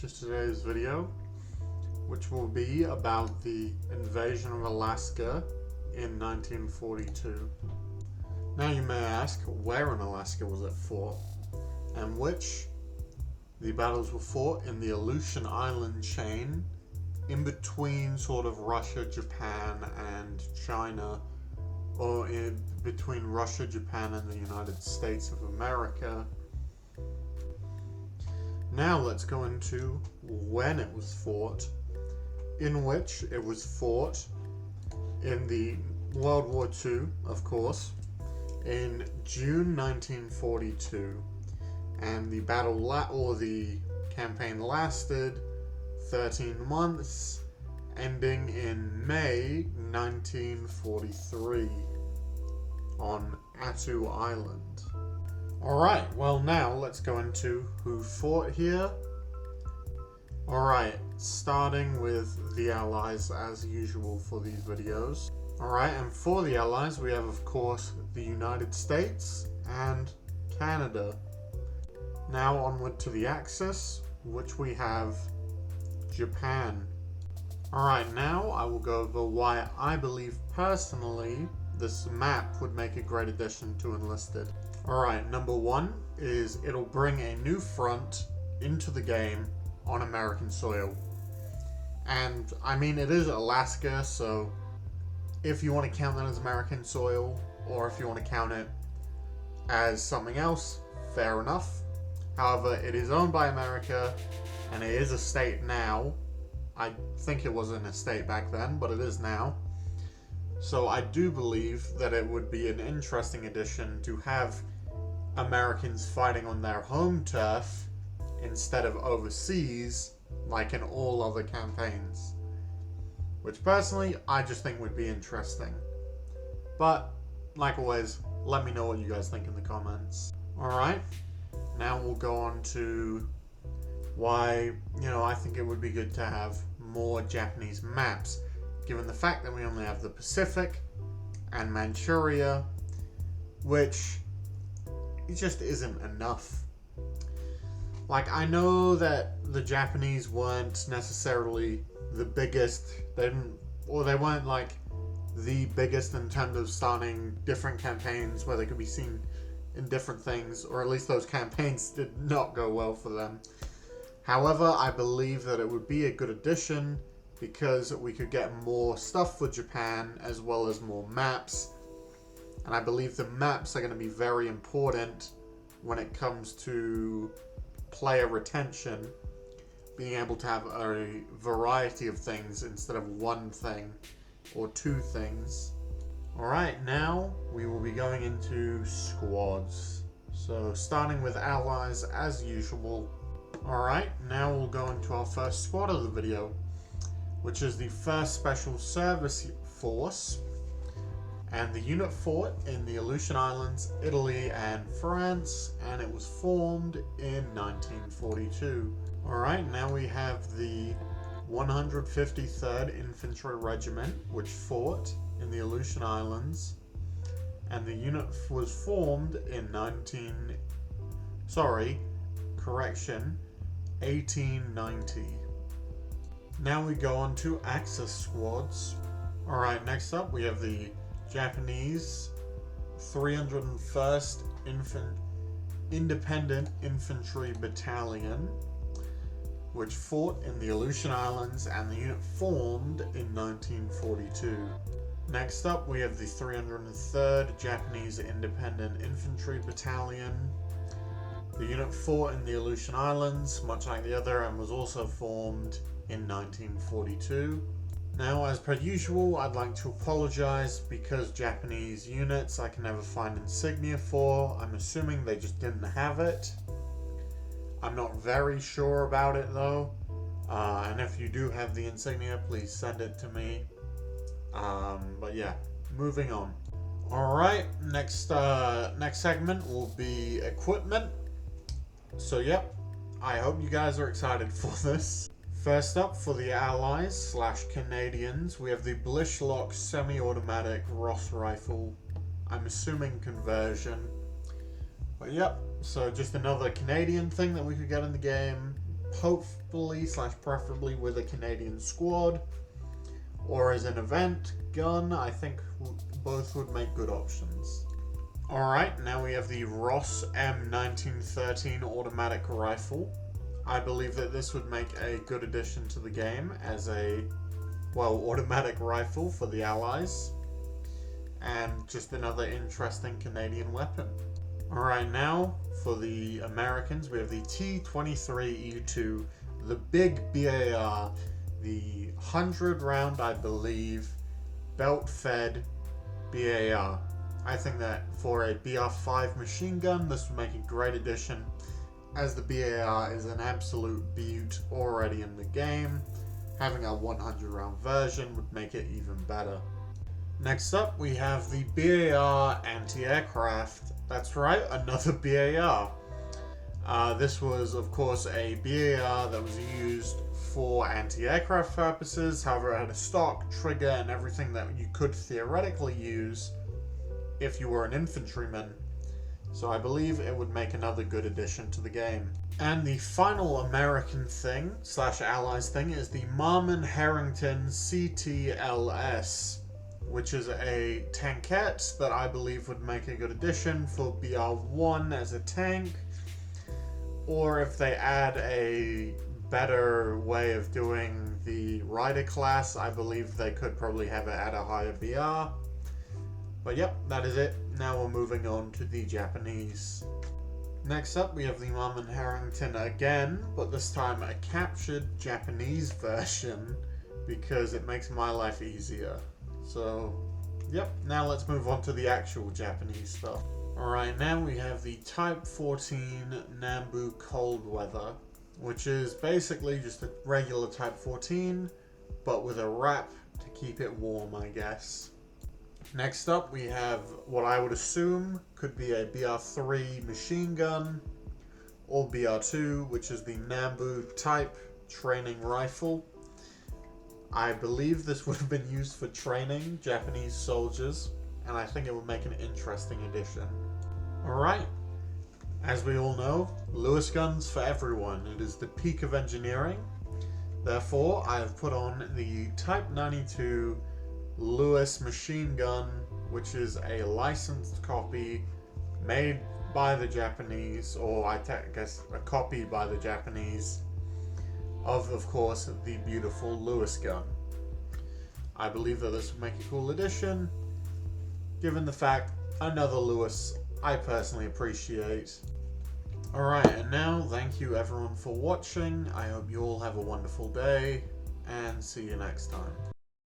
to today's video, which will be about the invasion of Alaska in 1942. Now you may ask, where in Alaska was it fought? And which? The battles were fought in the Aleutian island chain, in between sort of Russia, Japan, and China, or in between Russia, Japan, and the United States of America. Now let's go into when it was fought, in which it was fought in the World War II, of course, in June 1942, and the the campaign lasted 13 months, ending in May 1943 on Attu Island. Alright, well now let's go into who fought here. Alright, starting with the Allies as usual for these videos. Alright, and for the Allies we have of course the United States and Canada. Now onward to the Axis, which we have Japan. Alright, now I will go over why I believe personally this map would make a great addition to Enlisted. Alright, number one is it'll bring a new front into the game on American soil. And I mean, it is Alaska, so if you want to count that as American soil, or if you want to count it as something else, fair enough. However, it is owned by America, and it is a state now. I think it wasn't a state back then, but it is now. So I do believe that it would be an interesting addition to have Americans fighting on their home turf instead of overseas, like in all other campaigns. Which personally, I just think would be interesting. But, like always, let me know what you guys think in the comments. Alright, now we'll go on to why, I think it would be good to have more Japanese maps, given the fact that we only have the Pacific and Manchuria, which it just isn't enough. Like, I know that the Japanese weren't necessarily the biggest, they weren't like the biggest in terms of starting different campaigns where they could be seen in different things, or at least those campaigns did not go well for them. However, I believe that it would be a good addition because we could get more stuff for Japan as well as more maps. And I believe the maps are going to be very important when it comes to player retention, being able to have a variety of things instead of one thing or two things. Alright, now we will be going into squads. So starting with Allies as usual. Alright, now we'll go into our first squad of the video, which is the 1st Special Service Force, and the unit fought in the Aleutian Islands, Italy, and France, and it was formed in 1942. Alright, now we have the 153rd Infantry Regiment, which fought in the Aleutian Islands, and the unit was formed in 1890. Now we go on to Axis squads. Alright, next up we have the Japanese 301st Independent Infantry Battalion, which fought in the Aleutian Islands, and the unit formed in 1942. Next up we have the 303rd Japanese Independent Infantry Battalion. The unit fought in the Aleutian Islands, much like the other, and was also formed in 1942. Now, as per usual, I'd like to apologize because Japanese units I can never find insignia for. I'm assuming they just didn't have it. I'm not very sure about it though. And if you do have the insignia, please send it to me. But yeah, moving on. Alright, next segment will be equipment. So yep, I hope you guys are excited for this. First up, for the Allies / Canadians, we have the Blishlock semi-automatic Ross rifle. I'm assuming conversion. But yep, so just another Canadian thing that we could get in the game. hopefully / preferably with a Canadian squad, or as an event gun. I think both would make good options. Alright, now we have the Ross M1913 automatic rifle. I believe that this would make a good addition to the game as a, well, automatic rifle for the Allies. And just another interesting Canadian weapon. Alright, now for the Americans, we have the T-23E2, the big BAR, the 100 round, I believe, belt-fed BAR. I think that for a BR5 machine gun, this would make a great addition, as the BAR is an absolute beaut already in the game. Having a 100 round version would make it even better. Next up, we have the BAR anti-aircraft. That's right, another BAR. This was, of course, a BAR that was used for anti-aircraft purposes. However, it had a stock, trigger, and everything that you could theoretically use if you were an infantryman. So I believe it would make another good addition to the game. And the final American thing / Allies thing is the Marmon Harrington CTLS, which is a tankette that I believe would make a good addition for BR1 as a tank, or if they add a better way of doing the Rider class, I believe they could probably have it at a higher BR. But yep, that is it. Now we're moving on to the Japanese. Next up, we have the Marmon Harrington again, but this time a captured Japanese version because it makes my life easier. So, yep, now let's move on to the actual Japanese stuff. Alright, now we have the Type 14 Nambu Cold Weather, which is basically just a regular Type 14, but with a wrap to keep it warm, I guess. Next up, we have what I would assume could be a BR3 machine gun, or BR2, which is the Nambu type training rifle. I believe this would have been used for training Japanese soldiers, and I think it would make an interesting addition. Alright, as we all know, Lewis guns for everyone. It is the peak of engineering. Therefore, I have put on the Type 92 Lewis machine gun, which is a licensed copy made by the Japanese, or I guess a copy by the Japanese, of course, the beautiful Lewis gun. I believe that this would make a cool addition, given the fact another Lewis I personally appreciate. Alright, and now thank you everyone for watching. I hope you all have a wonderful day, and see you next time.